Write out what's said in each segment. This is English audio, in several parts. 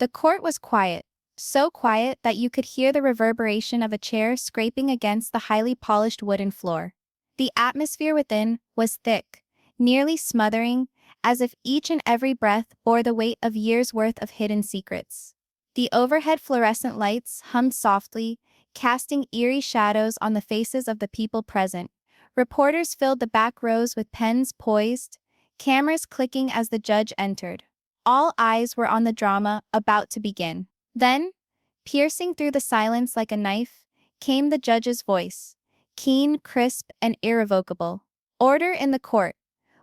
The court was quiet, so quiet that you could hear the reverberation of a chair scraping against the highly polished wooden floor. The atmosphere within was thick, nearly smothering, as if each and every breath bore the weight of years' worth of hidden secrets. The overhead fluorescent lights hummed softly, casting eerie shadows on the faces of the people present. Reporters filled the back rows with pens poised, cameras clicking as the judge entered. All eyes were on the drama about to begin. Then, piercing through the silence like a knife, came the judge's voice, keen, crisp, and irrevocable. Order in the court.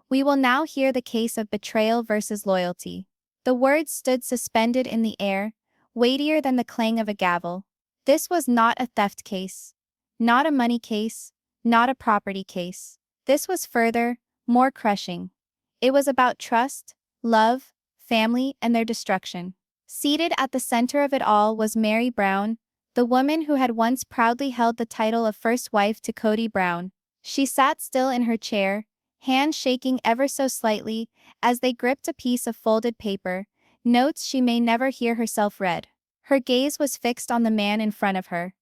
We will now hear the case of betrayal versus loyalty. The words stood suspended in the air, weightier than the clang of a gavel. This was not a theft case, not a money case, not a property case. This was further, more crushing. It was about trust, love, family, and their destruction. Seated at the center of it all was Meri Brown, the woman who had once proudly held the title of first wife to Kody Brown. She sat still in her chair, hands shaking ever so slightly as they gripped a piece of folded paper, notes she may never hear herself read. Her gaze was fixed on the man in front of her.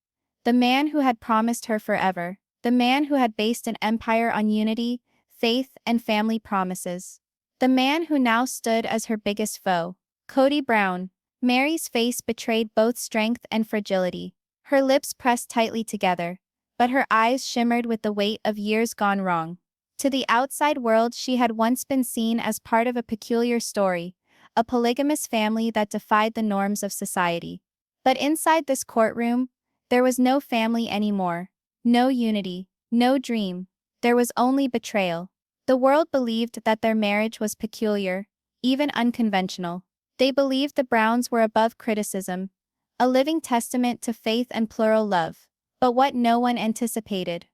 The man who had promised her forever. The man who had based an empire on unity, faith, and family promises. The man who now stood as her biggest foe. Kody Brown. Meri's face betrayed both strength and fragility. Her lips pressed tightly together, but her eyes shimmered with the weight of years gone wrong. To the outside world she had once been seen as part of a peculiar story, a polygamous family that defied the norms of society. But inside this courtroom, there was no family anymore. No unity, no dream. There was only betrayal. The world believed that their marriage was peculiar, even unconventional. They believed the Browns were above criticism, a living testament to faith and plural love. But what no one anticipated,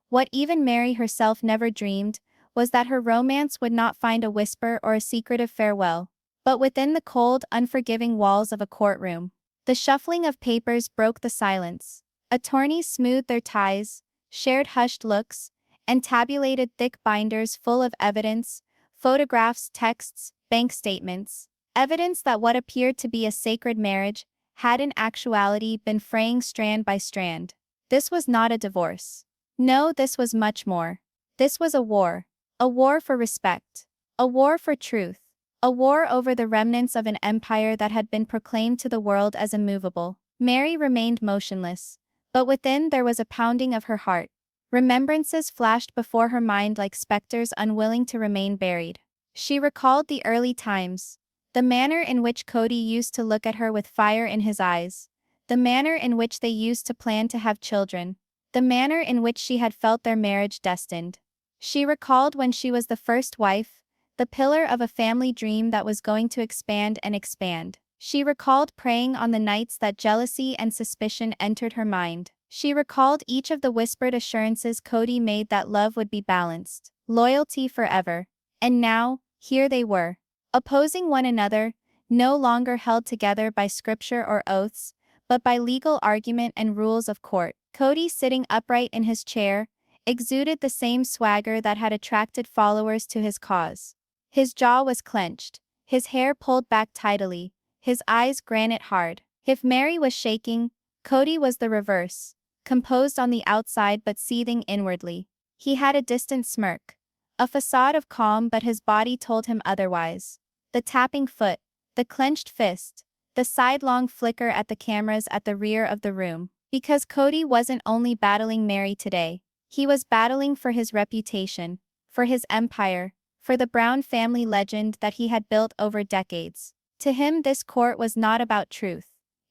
what even Meri herself never dreamed, was that her romance would not find a whisper or a secretive farewell, but within the cold, unforgiving walls of a courtroom. The shuffling of papers broke the silence. Attorneys smoothed their ties, shared hushed looks, and tabulated thick binders full of evidence, photographs, texts, bank statements. Evidence that what appeared to be a sacred marriage had in actuality been fraying strand by strand. This was not a divorce. No, this was much more. This was a war for respect, a war for truth, a war over the remnants of an empire that had been proclaimed to the world as immovable. Meri remained motionless, but within there was a pounding of her heart. Remembrances flashed before her mind like specters unwilling to remain buried. She recalled the early times, the manner in which Kody used to look at her with fire in his eyes, the manner in which they used to plan to have children, the manner in which she had felt their marriage destined. She recalled when she was the first wife, the pillar of a family dream that was going to expand and expand. She recalled praying on the nights that jealousy and suspicion entered her mind. She recalled each of the whispered assurances Kody made that love would be balanced, loyalty forever. And now, here they were, opposing one another, no longer held together by scripture or oaths, but by legal argument and rules of court. Kody, sitting upright in his chair, exuded the same swagger that had attracted followers to his cause. His jaw was clenched, his hair pulled back tidily, his eyes granite hard. If Meri was shaking, Kody was the reverse, composed on the outside but seething inwardly. He had a distant smirk, a facade of calm, but his body told him otherwise. The tapping foot, the clenched fist, the sidelong flicker at the cameras at the rear of the room. Because Kody wasn't only battling Meri today, he was battling for his reputation, for his empire, for the Brown family legend that he had built over decades. To him, this court was not about truth.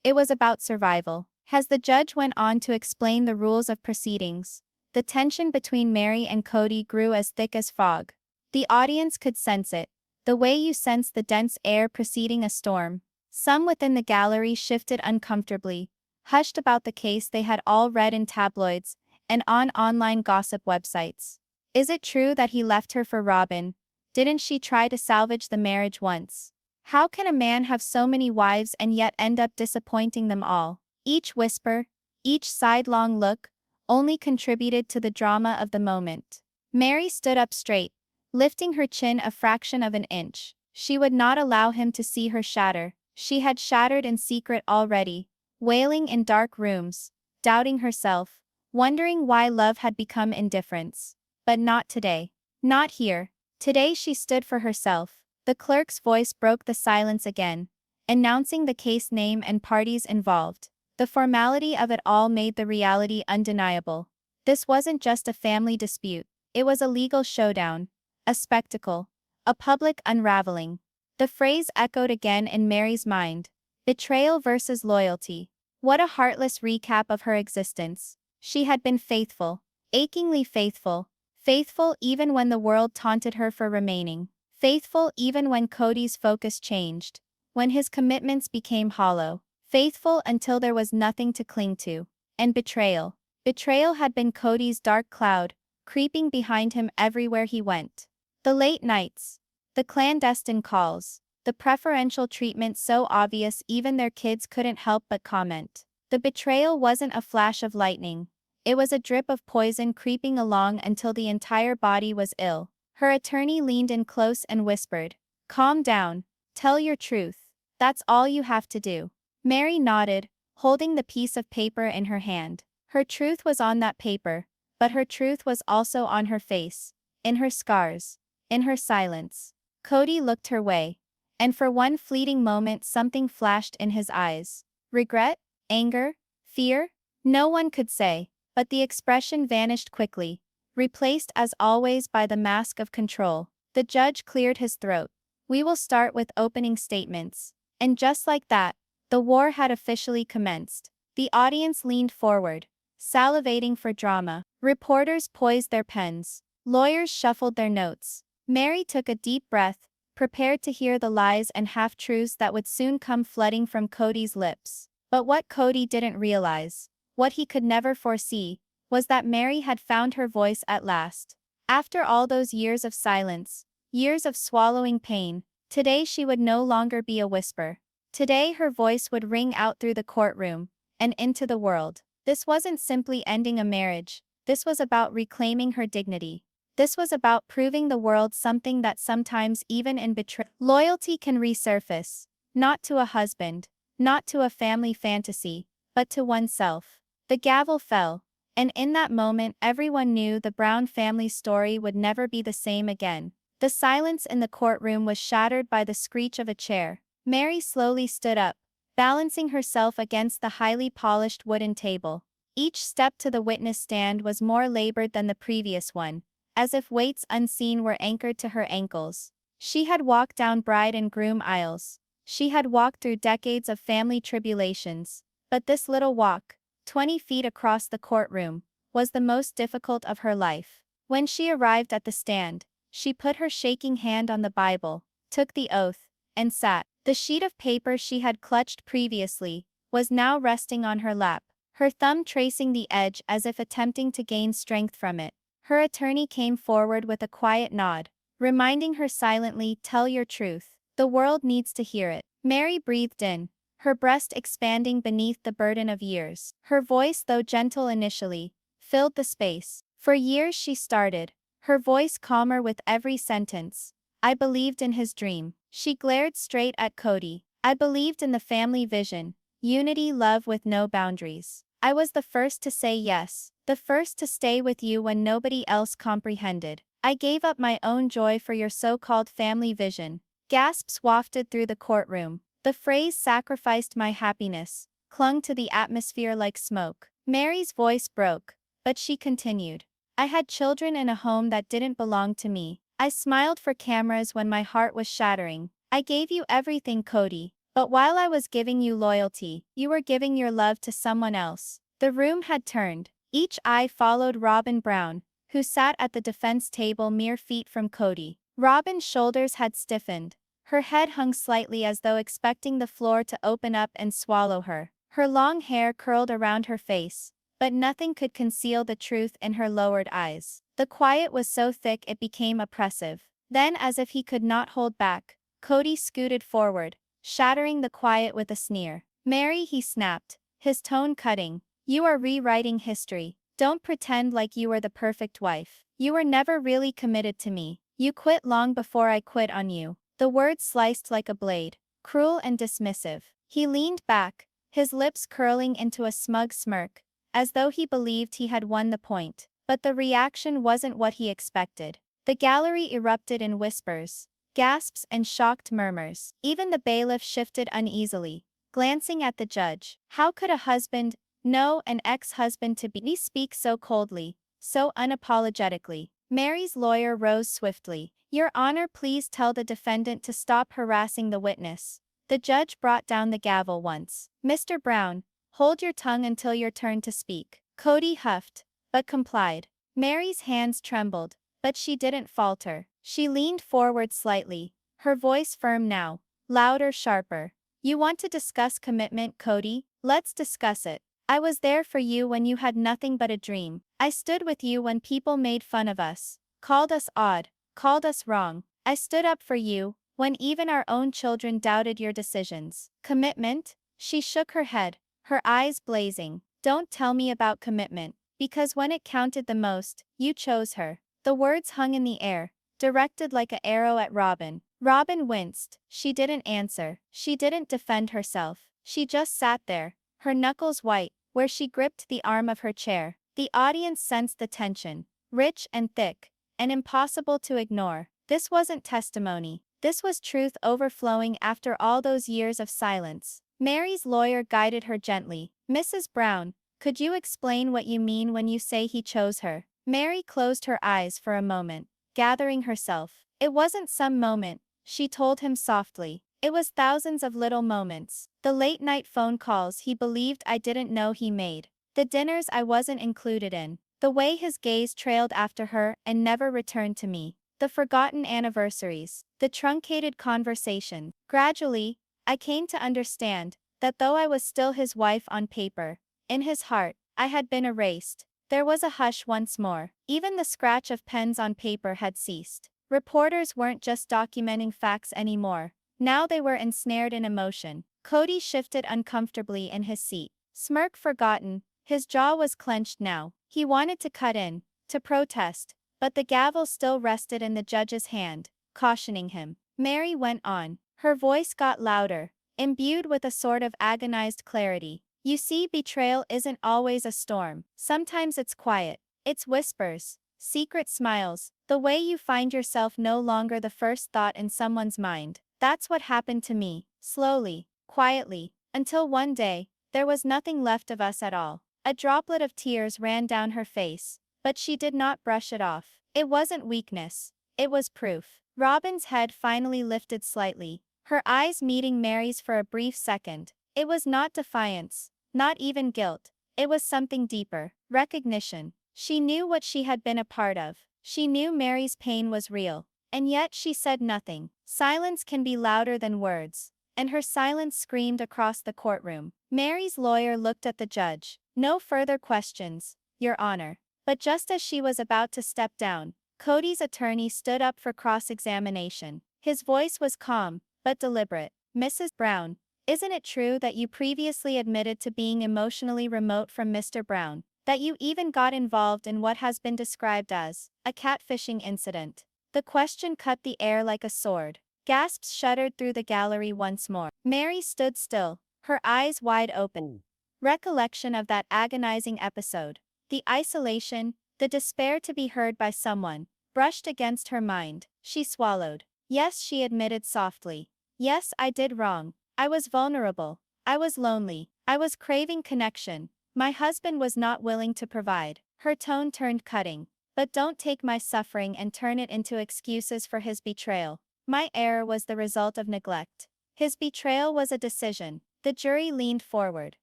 It was about survival. As the judge went on to explain the rules of proceedings, the tension between Meri and Kody grew as thick as fog. The audience could sense it, the way you sense the dense air preceding a storm. Some within the gallery shifted uncomfortably, hushed about the case they had all read in tabloids and on online gossip websites. Is it true that he left her for Robin? Didn't she try to salvage the marriage once? How can a man have so many wives and yet end up disappointing them all? Each whisper, each sidelong look, only contributed to the drama of the moment. Meri stood up straight, lifting her chin a fraction of an inch. She would not allow him to see her shatter. She had shattered in secret already, wailing in dark rooms, doubting herself, wondering why love had become indifference. But not today. Not here. Today she stood for herself. The clerk's voice broke the silence again, announcing the case name and parties involved. The formality of it all made the reality undeniable. This wasn't just a family dispute, it was a legal showdown, a spectacle, a public unraveling. The phrase echoed again in Mary's mind. Betrayal versus loyalty. What a heartless recap of her existence. She had been faithful, achingly faithful, faithful even when the world taunted her for remaining, faithful even when Kody's focus changed, when his commitments became hollow, faithful until there was nothing to cling to. And betrayal. Betrayal had been Kody's dark cloud, creeping behind him everywhere he went. The late nights, the clandestine calls, the preferential treatment so obvious even their kids couldn't help but comment. The betrayal wasn't a flash of lightning. It was a drip of poison creeping along until the entire body was ill. Her attorney leaned in close and whispered, "Calm down. Tell your truth. That's all you have to do." Meri nodded, holding the piece of paper in her hand. Her truth was on that paper, but her truth was also on her face, in her scars, in her silence. Kody looked her way, and for one fleeting moment something flashed in his eyes. Regret? Anger? Fear? No one could say, but the expression vanished quickly, replaced as always by the mask of control. The judge cleared his throat. "We will start with opening statements." And just like that, the war had officially commenced. The audience leaned forward, salivating for drama. Reporters poised their pens. Lawyers shuffled their notes. Meri took a deep breath, prepared to hear the lies and half-truths that would soon come flooding from Kody's lips. But what Kody didn't realize, what he could never foresee, was that Meri had found her voice at last. After all those years of silence, years of swallowing pain, today she would no longer be a whisper. Today her voice would ring out through the courtroom, and into the world. This wasn't simply ending a marriage, this was about reclaiming her dignity. This was about proving the world something that sometimes even in betrayal, loyalty can resurface, not to a husband, not to a family fantasy, but to oneself. The gavel fell, and in that moment everyone knew the Brown family's story would never be the same again. The silence in the courtroom was shattered by the screech of a chair. Meri slowly stood up, balancing herself against the highly polished wooden table. Each step to the witness stand was more labored than the previous one, as if weights unseen were anchored to her ankles. She had walked down bride and groom aisles. She had walked through decades of family tribulations. But this little walk, 20 feet across the courtroom, was the most difficult of her life. When she arrived at the stand, she put her shaking hand on the Bible, took the oath, and sat. The sheet of paper she had clutched previously was now resting on her lap, her thumb tracing the edge as if attempting to gain strength from it. Her attorney came forward with a quiet nod, reminding her silently, "Tell your truth. The world needs to hear it." Meri breathed in, her breast expanding beneath the burden of years. Her voice, though gentle initially, filled the space. For years she started, her voice calmer with every sentence. "I believed in his dream." She glared straight at Kody. "I believed in the family vision, unity, love with no boundaries. I was the first to say yes, the first to stay with you when nobody else comprehended. I gave up my own joy for your so-called family vision." Gasps wafted through the courtroom. The phrase "sacrificed my happiness" clung to the atmosphere like smoke. Meri's voice broke, but she continued. "I had children in a home that didn't belong to me. I smiled for cameras when my heart was shattering. I gave you everything, Kody. But while I was giving you loyalty, you were giving your love to someone else." The room had turned. Each eye followed Robin Brown, who sat at the defense table mere feet from Kody. Robin's shoulders had stiffened. Her head hung slightly as though expecting the floor to open up and swallow her. Her long hair curled around her face, but nothing could conceal the truth in her lowered eyes. The quiet was so thick it became oppressive. Then, as if he could not hold back, Kody scooted forward, shattering the quiet with a sneer. "Meri," he snapped, his tone cutting, "you are rewriting history. Don't pretend like you were the perfect wife. You were never really committed to me. You quit long before I quit on you." The words sliced like a blade, cruel and dismissive. He leaned back, his lips curling into a smug smirk, as though he believed he had won the point. But the reaction wasn't what he expected. The gallery erupted in whispers, gasps and shocked murmurs. Even the bailiff shifted uneasily, glancing at the judge. How could a husband, no, an ex-husband to be, speak so coldly, so unapologetically? Mary's lawyer rose swiftly. Your Honor, please tell the defendant to stop harassing the witness. The judge brought down the gavel once. Mr. Brown, hold your tongue until your turn to speak. Kody huffed, but complied. Mary's hands trembled, but she didn't falter. She leaned forward slightly, her voice firm now, louder, sharper. You want to discuss commitment, Kody? Let's discuss it. I was there for you when you had nothing but a dream. I stood with you when people made fun of us, called us odd, called us wrong. I stood up for you when even our own children doubted your decisions. Commitment? She shook her head, her eyes blazing. Don't tell me about commitment, because when it counted the most, you chose her. The words hung in the air, directed like an arrow at Robin. Robin winced. She didn't answer. She didn't defend herself. She just sat there, her knuckles white, where she gripped the arm of her chair. The audience sensed the tension, rich and thick, and impossible to ignore. This wasn't testimony. This was truth overflowing after all those years of silence. Mary's lawyer guided her gently. Mrs. Brown, could you explain what you mean when you say he chose her? Mary closed her eyes for a moment, gathering herself. It wasn't some moment, she told him softly. It was thousands of little moments. The late-night phone calls he believed I didn't know he made. The dinners I wasn't included in. The way his gaze trailed after her and never returned to me. The forgotten anniversaries. The truncated conversation. Gradually, I came to understand that though I was still his wife on paper, in his heart, I had been erased. There was a hush once more. Even the scratch of pens on paper had ceased. Reporters weren't just documenting facts anymore. Now they were ensnared in emotion. Kody shifted uncomfortably in his seat. Smirk forgotten, his jaw was clenched now. He wanted to cut in, to protest, but the gavel still rested in the judge's hand, cautioning him. Mary went on. Her voice got louder, imbued with a sort of agonized clarity. You see, betrayal isn't always a storm. Sometimes it's quiet. It's whispers, secret smiles, the way you find yourself no longer the first thought in someone's mind. That's what happened to me, slowly, quietly, until one day, there was nothing left of us at all. A droplet of tears ran down her face, but she did not brush it off. It wasn't weakness. It was proof. Robin's head finally lifted slightly, her eyes meeting Mary's for a brief second. It was not defiance, not even guilt. It was something deeper, recognition. She knew what she had been a part of. She knew Mary's pain was real. And yet she said nothing. Silence can be louder than words. And her silence screamed across the courtroom. Mary's lawyer looked at the judge. No further questions, Your Honor. But just as she was about to step down, Kody's attorney stood up for cross-examination. His voice was calm, but deliberate. Mrs. Brown, isn't it true that you previously admitted to being emotionally remote from Mr. Brown? That you even got involved in what has been described as a catfishing incident? The question cut the air like a sword. Gasps shuddered through the gallery once more. Mary stood still, her eyes wide open. Recollection of that agonizing episode, the isolation, the despair to be heard by someone, brushed against her mind. She swallowed. Yes, she admitted softly. Yes, I did wrong. I was vulnerable. I was lonely. I was craving connection. My husband was not willing to provide. Her tone turned cutting. But don't take my suffering and turn it into excuses for his betrayal. My error was the result of neglect. His betrayal was a decision. The jury leaned forward.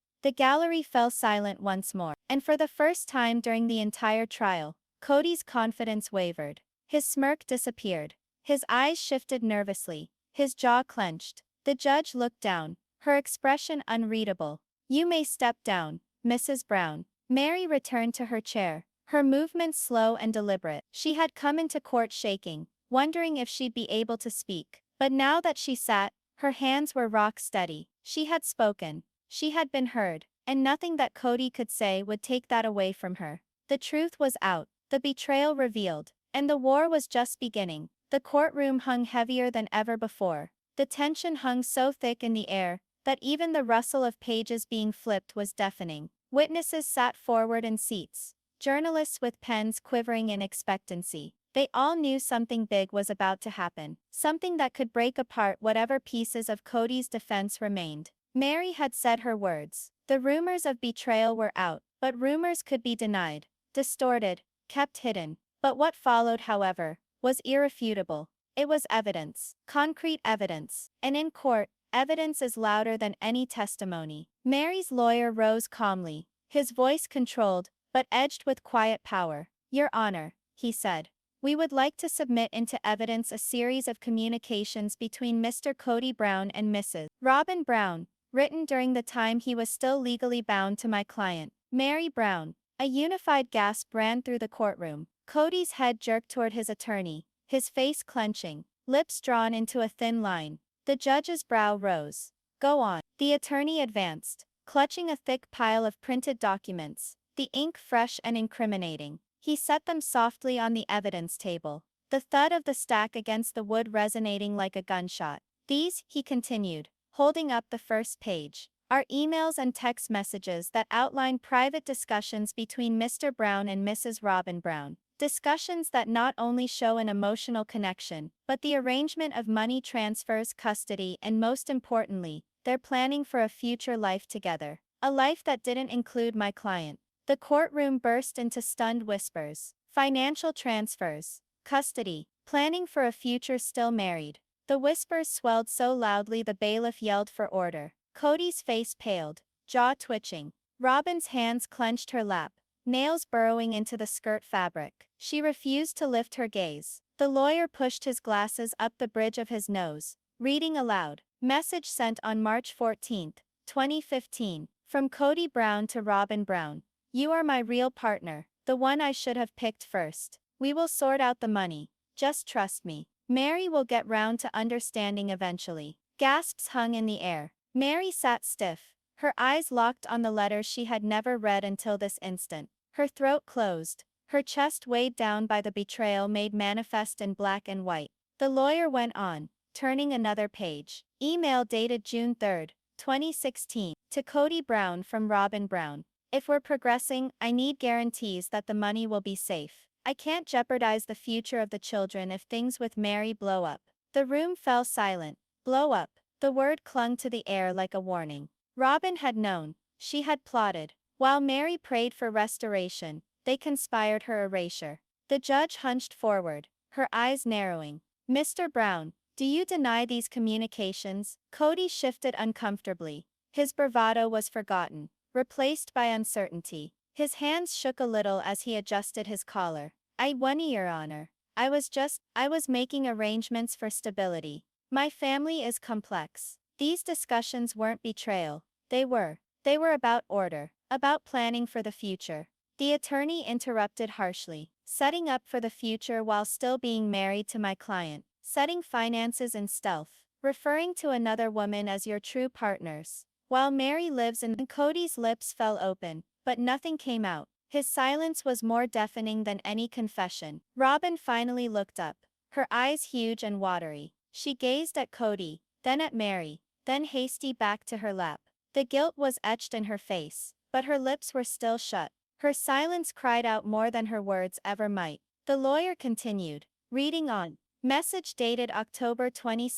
The gallery fell silent once more. And for the first time during the entire trial, Kody's confidence wavered. His smirk disappeared. His eyes shifted nervously. His jaw clenched. The judge looked down, her expression unreadable. You may step down, Mrs. Brown. Mary returned to her chair, her movements slow and deliberate. She had come into court shaking, wondering if she'd be able to speak. But now that she sat, her hands were rock steady. She had spoken. She had been heard, and nothing that Kody could say would take that away from her. The truth was out, the betrayal revealed, and the war was just beginning. The courtroom hung heavier than ever before. The tension hung so thick in the air that even the rustle of pages being flipped was deafening. Witnesses sat forward in seats, journalists with pens quivering in expectancy. They all knew something big was about to happen, something that could break apart whatever pieces of Kody's defense remained. Meri had said her words. The rumors of betrayal were out, but rumors could be denied, distorted, kept hidden. But what followed, however, was irrefutable. It was evidence, concrete evidence, and in court, evidence is louder than any testimony. Meri's lawyer rose calmly, his voice controlled, but edged with quiet power. Your Honor, he said, we would like to submit into evidence a series of communications between Mr. Kody Brown and Mrs. Robin Brown, written during the time he was still legally bound to my client, Meri Brown. A unified gasp ran through the courtroom. Kody's head jerked toward his attorney, his face clenching, lips drawn into a thin line. The judge's brow rose. Go on. The attorney advanced, clutching a thick pile of printed documents, the ink fresh and incriminating. He set them softly on the evidence table, the thud of the stack against the wood resonating like a gunshot. These, he continued, holding up the first page, are emails and text messages that outline private discussions between Mr. Brown and Mrs. Robin Brown. Discussions that not only show an emotional connection, but the arrangement of money transfers, custody, and most importantly, their planning for a future life together. A life that didn't include my client. The courtroom burst into stunned whispers. Financial transfers, custody, planning for a future still married. The whispers swelled so loudly the bailiff yelled for order. Kody's face paled, jaw twitching. Robin's hands clenched her lap, nails burrowing into the skirt fabric. She refused to lift her gaze. The lawyer pushed his glasses up the bridge of his nose, reading aloud. Message sent on March 14, 2015, from Kody Brown to Robin Brown. You are my real partner, the one I should have picked first. We will sort out the money. Just trust me. Meri will get round to understanding eventually. Gasps hung in the air. Meri sat stiff, her eyes locked on the letter she had never read until this instant. Her throat closed, her chest weighed down by the betrayal made manifest in black and white. The lawyer went on, turning another page. Email dated June 3, 2016, to Kody Brown from Robin Brown. If we're progressing, I need guarantees that the money will be safe. I can't jeopardize the future of the children if things with Meri blow up. The room fell silent. Blow up. The word clung to the air like a warning. Robin had known. She had plotted. While Meri prayed for restoration, they conspired her erasure. The judge hunched forward, her eyes narrowing. Mr. Brown, do you deny these communications? Kody shifted uncomfortably. His bravado was forgotten, replaced by uncertainty. His hands shook a little as he adjusted his collar. I won, Your Honor. I was making arrangements for stability. My family is complex. These discussions weren't betrayal. They were about order, about planning for the future. The attorney interrupted harshly. Setting up for the future while still being married to my client. Setting finances in stealth. Referring to another woman as your true partners. While Meri lives in. Kody's lips fell open, but nothing came out. His silence was more deafening than any confession. Robin finally looked up, her eyes huge and watery. She gazed at Kody, then at Meri, then hasty back to her lap. The guilt was etched in her face, but her lips were still shut. Her silence cried out more than her words ever might. The lawyer continued, reading on. Message dated October 22,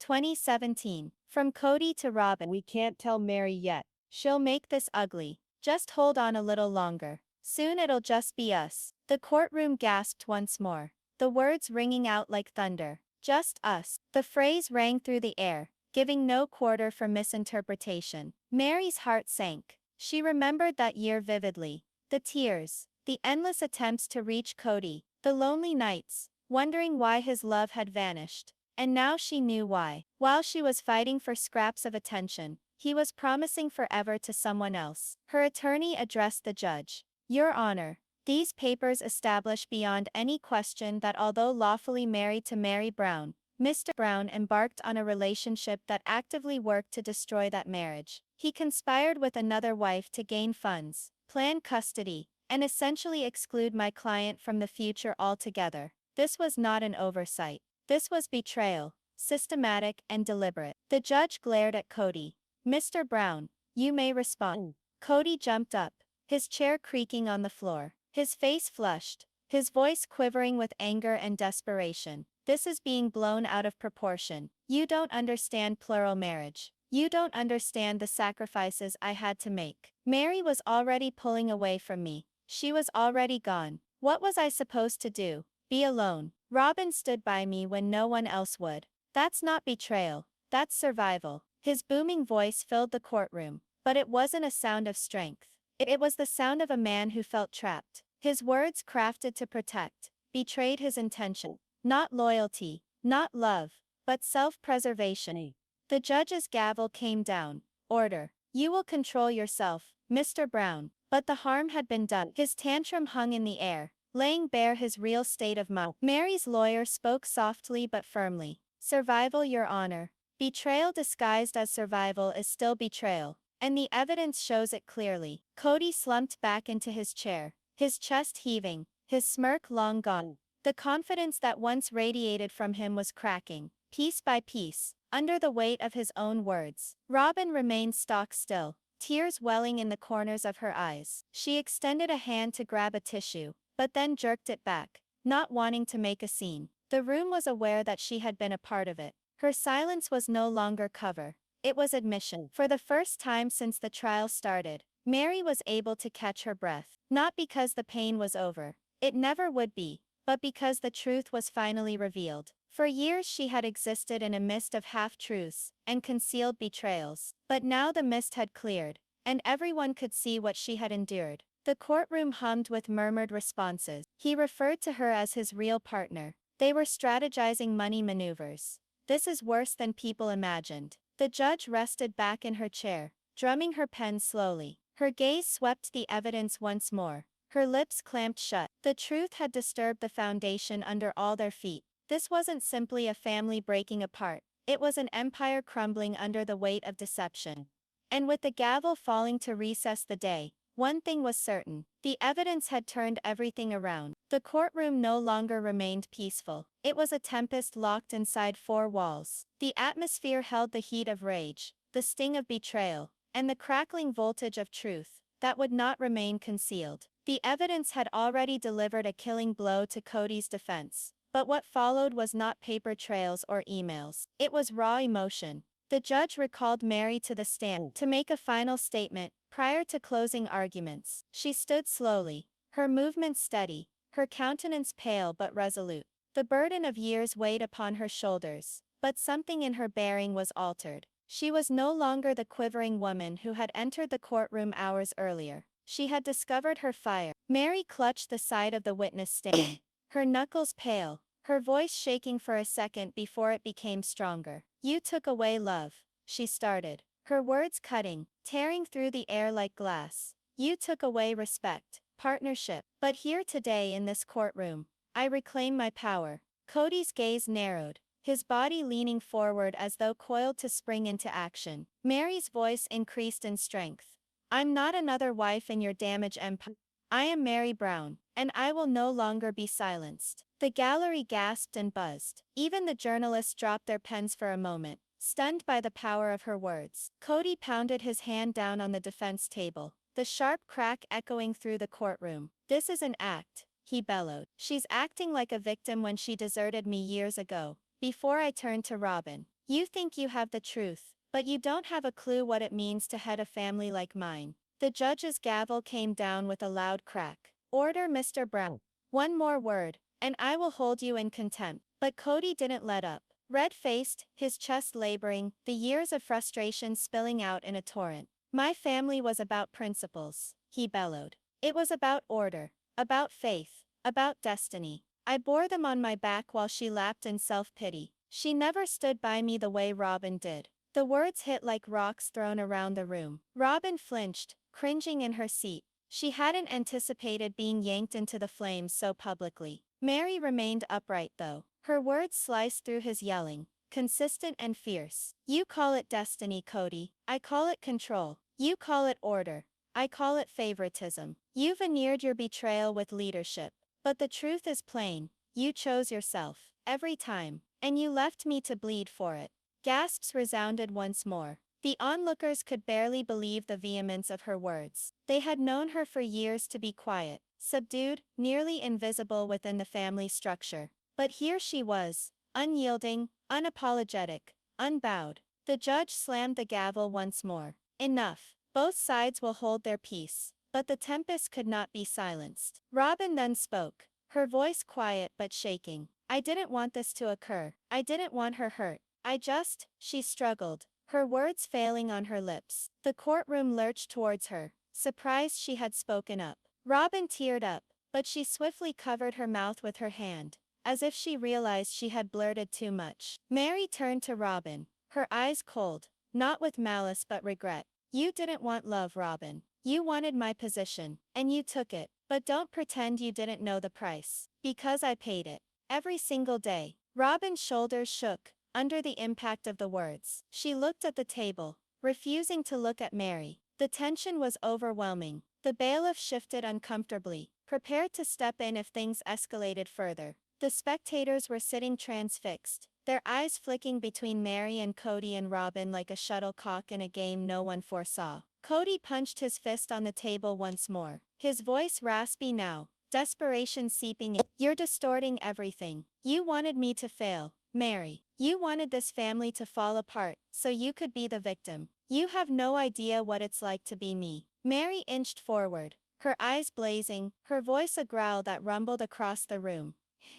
2017, from Kody to Robin. We can't tell Meri yet. She'll make this ugly. Just hold on a little longer. Soon it'll just be us. The courtroom gasped once more, the words ringing out like thunder. Just us. The phrase rang through the air, giving no quarter for misinterpretation. Meri's heart sank. She remembered that year vividly. The tears, the endless attempts to reach Kody, the lonely nights, wondering why his love had vanished. And now she knew why. While she was fighting for scraps of attention, he was promising forever to someone else. Her attorney addressed the judge. Your Honor, these papers establish beyond any question that although lawfully married to Meri Brown, Mr. Brown embarked on a relationship that actively worked to destroy that marriage. He conspired with another wife to gain funds, plan custody, and essentially exclude my client from the future altogether. This was not an oversight. This was betrayal. systematic, and deliberate. The judge glared at Kody. "Mr. Brown, you may respond." Kody jumped up, his chair creaking on the floor, his face flushed, his voice quivering with anger and desperation. "This is being blown out of proportion. You don't understand plural marriage. You don't understand the sacrifices I had to make. Meri was already pulling away from me. She was already gone. What was I supposed to do? Be alone? Robin stood by me when no one else would. That's not betrayal. That's survival." His booming voice filled the courtroom, but it wasn't a sound of strength. It was the sound of a man who felt trapped. His words, crafted to protect, betrayed his intention. Not loyalty, not love, but self-preservation. The judge's gavel came down. "Order. You will control yourself, Mr. Brown." But the harm had been done. His tantrum hung in the air, laying bare his real state of mind. Meri's lawyer spoke softly but firmly. "Survival, Your Honor. Betrayal disguised as survival is still betrayal, and the evidence shows it clearly." Kody slumped back into his chair, his chest heaving, his smirk long gone. The confidence that once radiated from him was cracking, piece by piece, under the weight of his own words. Robin remained stock still, tears welling in the corners of her eyes. She extended a hand to grab a tissue, but then jerked it back, not wanting to make a scene. The room was aware that she had been a part of it. Her silence was no longer cover. It was admission. For the first time since the trial started, Meri was able to catch her breath. Not because the pain was over. It never would be. But because the truth was finally revealed. For years she had existed in a mist of half-truths and concealed betrayals. But now the mist had cleared, and everyone could see what she had endured. The courtroom hummed with murmured responses. He referred to her as his real partner. They were strategizing money maneuvers. "This is worse than people imagined." The judge rested back in her chair, drumming her pen slowly. Her gaze swept the evidence once more. Her lips clamped shut. The truth had disturbed the foundation under all their feet. This wasn't simply a family breaking apart. It was an empire crumbling under the weight of deception. And with the gavel falling to recess the day, one thing was certain. The evidence had turned everything around. The courtroom no longer remained peaceful. It was a tempest locked inside four walls. The atmosphere held the heat of rage, the sting of betrayal, and the crackling voltage of truth that would not remain concealed. The evidence had already delivered a killing blow to Kody's defense. But what followed was not paper trails or emails. It was raw emotion. The judge recalled Meri to the stand to make a final statement. Prior to closing arguments, she stood slowly, her movements steady, her countenance pale but resolute. The burden of years weighed upon her shoulders, but something in her bearing was altered. She was no longer the quivering woman who had entered the courtroom hours earlier. She had discovered her fire. Meri clutched the side of the witness stand, her knuckles pale, her voice shaking for a second before it became stronger. "You took away love," she started, her words cutting, tearing through the air like glass. "You took away respect, partnership. But here today in this courtroom, I reclaim my power." Kody's gaze narrowed, his body leaning forward as though coiled to spring into action. Meri's voice increased in strength. "I'm not another wife in your damaged empire. I am Meri Brown, and I will no longer be silenced." The gallery gasped and buzzed. Even the journalists dropped their pens for a moment, stunned by the power of her words. Kody pounded his hand down on the defense table, the sharp crack echoing through the courtroom. "This is an act," he bellowed. "She's acting like a victim when she deserted me years ago, before I turned to Robin. You think you have the truth, but you don't have a clue what it means to head a family like mine." The judge's gavel came down with a loud crack. "Order, Mr. Brown. One more word, and I will hold you in contempt." But Kody didn't let up. Red-faced, his chest laboring, the years of frustration spilling out in a torrent. "My family was about principles," he bellowed. "It was about order, about faith, about destiny. I bore them on my back while she lapped in self-pity. She never stood by me the way Robin did." The words hit like rocks thrown around the room. Robin flinched, cringing in her seat. She hadn't anticipated being yanked into the flames so publicly. Meri remained upright though. Her words sliced through his yelling, consistent and fierce. "You call it destiny, Kody. I call it control. You call it order. I call it favoritism. You veneered your betrayal with leadership. But the truth is plain. You chose yourself. Every time. And you left me to bleed for it. Gasps resounded once more. The onlookers could barely believe the vehemence of her words. They had known her for years to be quiet, subdued, nearly invisible within the family structure. But here she was, unyielding, unapologetic, unbowed. The judge slammed the gavel once more. Enough. Both sides will hold their peace. But the tempest could not be silenced. Robin then spoke, her voice quiet but shaking. I didn't want this to occur. I didn't want her hurt. She struggled, her words failing on her lips. The courtroom lurched towards her, surprised she had spoken up. Robin teared up, but she swiftly covered her mouth with her hand, as if she realized she had blurted too much. Meri turned to Robin, her eyes cold, not with malice but regret. You didn't want love, Robin. You wanted my position, and you took it. But don't pretend you didn't know the price. Because I paid it. Every single day. Robin's shoulders shook, under the impact of the words. She looked at the table, refusing to look at Meri. The tension was overwhelming. The bailiff shifted uncomfortably, prepared to step in if things escalated further. The spectators were sitting transfixed, their eyes flicking between Meri and Kody and Robin like a shuttlecock in a game no one foresaw. Kody punched his fist on the table once more, his voice raspy now, desperation seeping in. You're distorting everything. You wanted me to fail, Meri. You wanted this family to fall apart, so you could be the victim. You have no idea what it's like to be me. Meri inched forward, her eyes blazing, her voice a growl that rumbled across the room.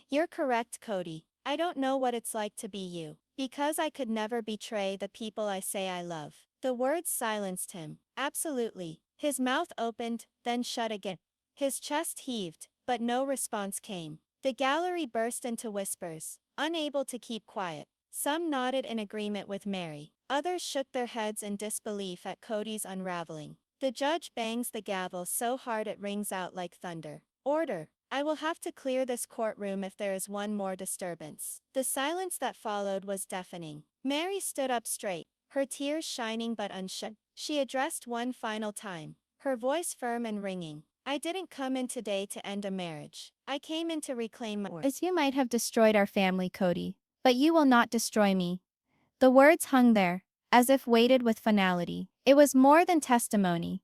You're correct, Kody. I don't know what it's like to be you. Because I could never betray the people I say I love. The words silenced him. Absolutely. His mouth opened, then shut again. His chest heaved, but no response came. The gallery burst into whispers, unable to keep quiet. Some nodded in agreement with Meri. Others shook their heads in disbelief at Kody's unraveling. The judge bangs the gavel so hard it rings out like thunder. Order. I will have to clear this courtroom if there is one more disturbance. The silence that followed was deafening. Meri stood up straight, her tears shining but unshed. She addressed one final time, her voice firm and ringing. I didn't come in today to end a marriage. I came in to reclaim my As you might have destroyed our family, Kody, but you will not destroy me. The words hung there, as if weighted with finality. It was more than testimony.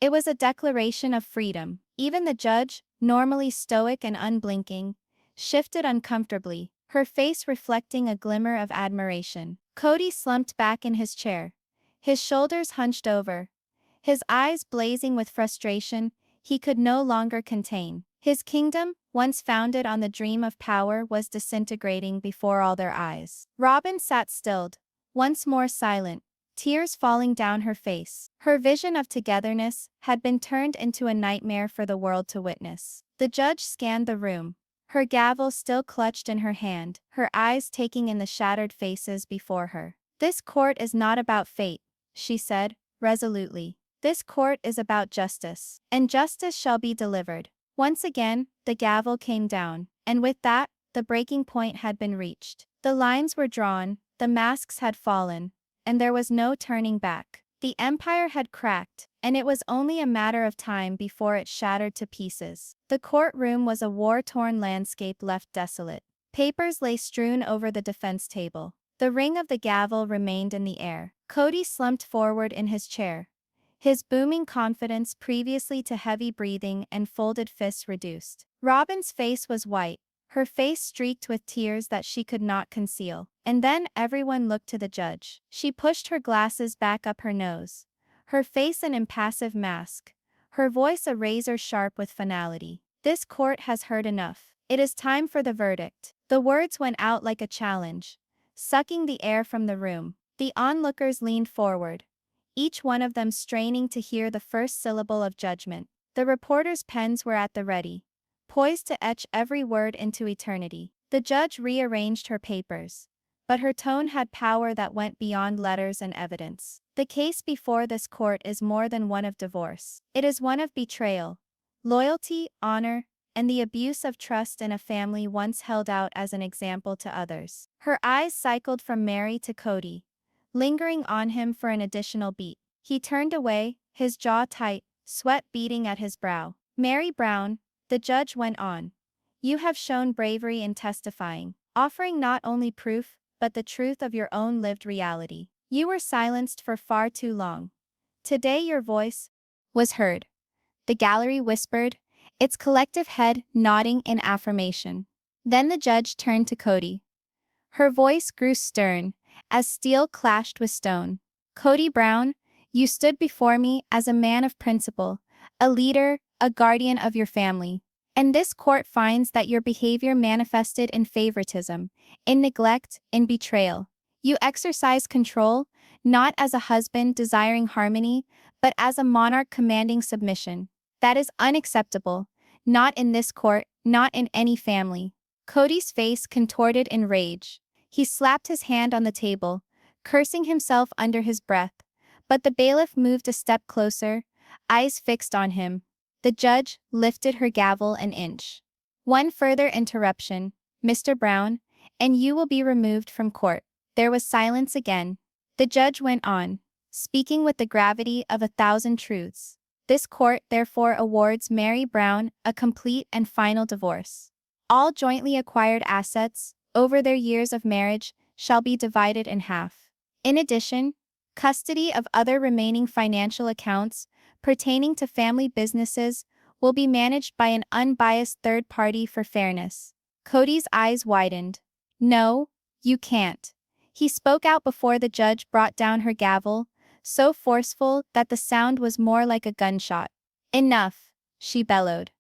It was a declaration of freedom. Even the judge, normally stoic and unblinking, shifted uncomfortably, her face reflecting a glimmer of admiration. Kody slumped back in his chair, his shoulders hunched over, his eyes blazing with frustration he could no longer contain. His kingdom, once founded on the dream of power, was disintegrating before all their eyes. Robin sat stilled, once more silent, tears falling down her face. Her vision of togetherness had been turned into a nightmare for the world to witness. The judge scanned the room, her gavel still clutched in her hand, her eyes taking in the shattered faces before her. This court is not about fate, she said, resolutely. This court is about justice, and justice shall be delivered. Once again, the gavel came down, and with that, the breaking point had been reached. The lines were drawn, the masks had fallen, and there was no turning back. The empire had cracked, and it was only a matter of time before it shattered to pieces. The courtroom was a war-torn landscape left desolate. Papers lay strewn over the defense table. The ring of the gavel remained in the air. Kody slumped forward in his chair, his booming confidence previously to heavy breathing and folded fists reduced. Robin's face was white, her face streaked with tears that she could not conceal. And then everyone looked to the judge. She pushed her glasses back up her nose, her face an impassive mask, her voice a razor sharp with finality. This court has heard enough. It is time for the verdict. The words went out like a challenge, sucking the air from the room. The onlookers leaned forward, each one of them straining to hear the first syllable of judgment. The reporters' pens were at the ready, poised to etch every word into eternity. The judge rearranged her papers, but her tone had power that went beyond letters and evidence. The case before this court is more than one of divorce. It is one of betrayal, loyalty, honor, and the abuse of trust in a family once held out as an example to others. Her eyes cycled from Meri to Kody, lingering on him for an additional beat. He turned away, his jaw tight, sweat beading at his brow. Meri Brown, the judge went on. You have shown bravery in testifying. offering not only proof, but the truth of your own lived reality. You were silenced for far too long. Today your voice was heard. The gallery whispered, its collective head nodding in affirmation. Then the judge turned to Kody. Her voice grew stern, as steel clashed with stone. Kody Brown, you stood before me as a man of principle, a leader, a guardian of your family. And this court finds that your behavior manifested in favoritism, in neglect, in betrayal. You exercise control, not as a husband desiring harmony, but as a monarch commanding submission. That is unacceptable, not in this court, not in any family. Kody's face contorted in rage. He slapped his hand on the table, cursing himself under his breath. But the bailiff moved a step closer, eyes fixed on him. The judge lifted her gavel an inch. One further interruption, Mr. Brown, and you will be removed from court. There was silence again. The judge went on, speaking with the gravity of 1,000 truths. This court therefore awards Meri Brown a complete and final divorce. All jointly acquired assets, over their years of marriage, shall be divided in half. In addition, custody of other remaining financial accounts pertaining to family businesses will be managed by an unbiased third party for fairness. Kody's eyes widened. No, you can't. He spoke out before the judge brought down her gavel, so forceful that the sound was more like a gunshot. Enough, she bellowed.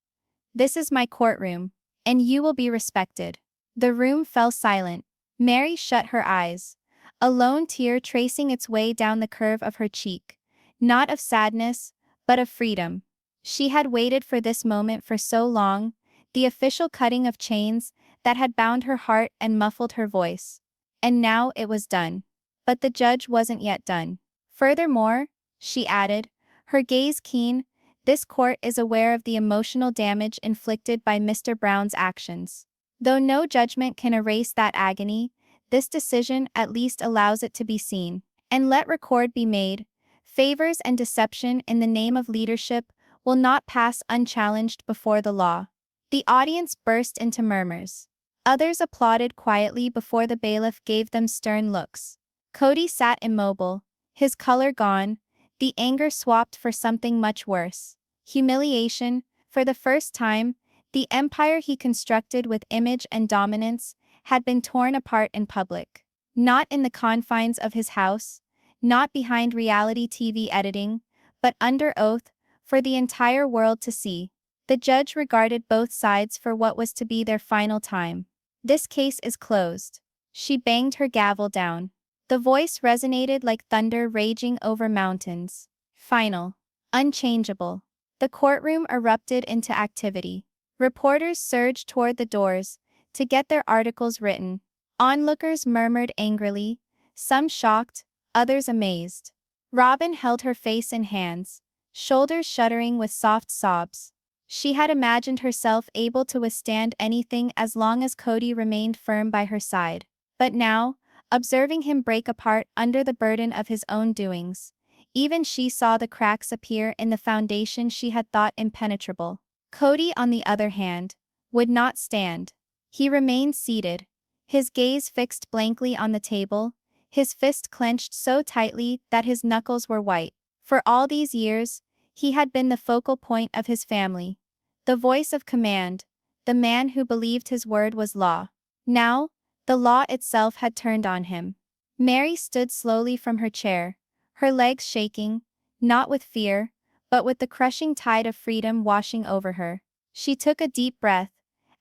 This is my courtroom, and you will be respected. The room fell silent. Meri shut her eyes, a lone tear tracing its way down the curve of her cheek, not of sadness, but of freedom. She had waited for this moment for so long, the official cutting of chains that had bound her heart and muffled her voice. And now it was done. But the judge wasn't yet done. Furthermore, she added, her gaze keen, this court is aware of the emotional damage inflicted by Mr. Brown's actions. Though no judgment can erase that agony, this decision at least allows it to be seen. And let record be made, favors and deception in the name of leadership will not pass unchallenged before the law. The audience burst into murmurs. Others applauded quietly before the bailiff gave them stern looks. Kody sat immobile, his color gone, the anger swapped for something much worse. Humiliation. For the first time, the empire he constructed with image and dominance had been torn apart in public. Not in the confines of his house, not behind reality TV editing, but under oath, for the entire world to see. The judge regarded both sides for what was to be their final time. This case is closed. She banged her gavel down. The voice resonated like thunder raging over mountains. Final. Unchangeable. The courtroom erupted into activity. Reporters surged toward the doors to get their articles written. Onlookers murmured angrily, some shocked, others amazed. Robin held her face in hands, shoulders shuddering with soft sobs. She had imagined herself able to withstand anything as long as Kody remained firm by her side. But now, observing him break apart under the burden of his own doings, even she saw the cracks appear in the foundation she had thought impenetrable. Kody, on the other hand, would not stand. He remained seated, his gaze fixed blankly on the table, his fist clenched so tightly that his knuckles were white. For all these years, he had been the focal point of his family, the voice of command, the man who believed his word was law. Now, the law itself had turned on him. Meri stood slowly from her chair, her legs shaking, not with fear, but with the crushing tide of freedom washing over her. She took a deep breath,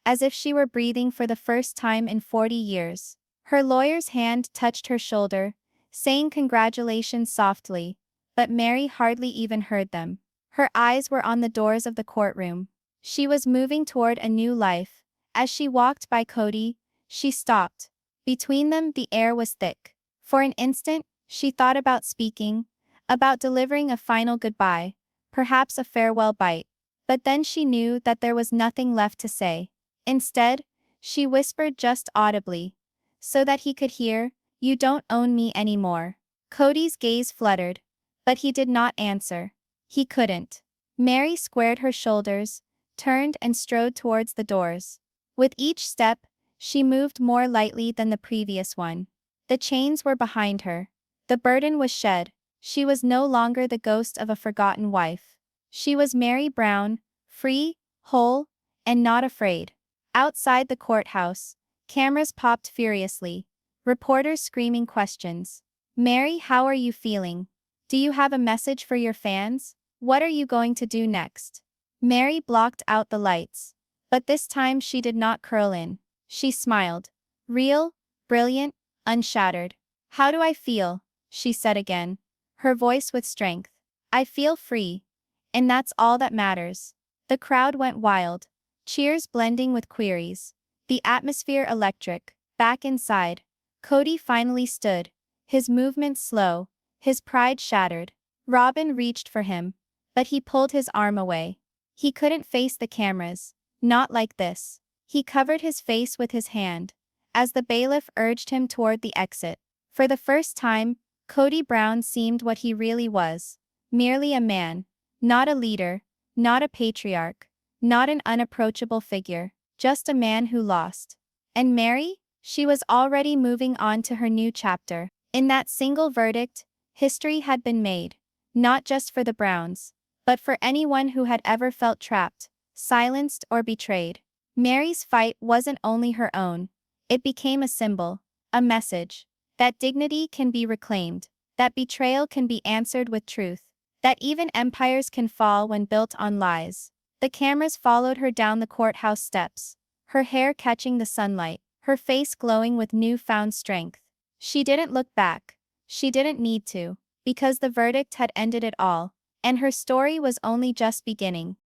as if she were breathing for the first time in 40 years. Her lawyer's hand touched her shoulder, saying congratulations softly, but Meri hardly even heard them. Her eyes were on the doors of the courtroom. She was moving toward a new life. As she walked by Kody, she stopped. Between them the air was thick. For an instant, she thought about speaking, about delivering a final goodbye, perhaps a farewell bite. But then she knew that there was nothing left to say. Instead, she whispered just audibly, so that he could hear, "You don't own me anymore." Kody's gaze fluttered, but he did not answer. He couldn't. Meri squared her shoulders, turned and strode towards the doors. With each step, She moved more lightly than the previous one. The chains were behind her. The burden was shed. She was no longer the ghost of a forgotten wife. She was Meri Brown, free, whole, and not afraid. Outside the courthouse, cameras popped furiously. Reporters screaming questions. Meri, how are you feeling? Do you have a message for your fans? What are you going to do next? Meri blocked out the lights. But this time she did not curl in. She smiled. Real, brilliant, unshattered. How do I feel? She said again. Her voice with strength. I feel free. And that's all that matters. The crowd went wild. Cheers blending with queries. The atmosphere electric. Back inside, Kody finally stood. His movements slow. His pride shattered. Robin reached for him. But he pulled his arm away. He couldn't face the cameras. Not like this. He covered his face with his hand. As the bailiff urged him toward the exit. For the first time, Kody Brown seemed what he really was. Merely a man. Not a leader. Not a patriarch. Not an unapproachable figure. Just a man who lost. And Meri? She was already moving on to her new chapter. In that single verdict, history had been made. Not just for the Browns, but for anyone who had ever felt trapped, silenced, or betrayed. Meri's fight wasn't only her own. It became a symbol, a message, that dignity can be reclaimed, that betrayal can be answered with truth, that even empires can fall when built on lies. The cameras followed her down the courthouse steps, her hair catching the sunlight, her face glowing with newfound strength. She didn't look back. She didn't need to, because the verdict had ended it all, and her story was only just beginning.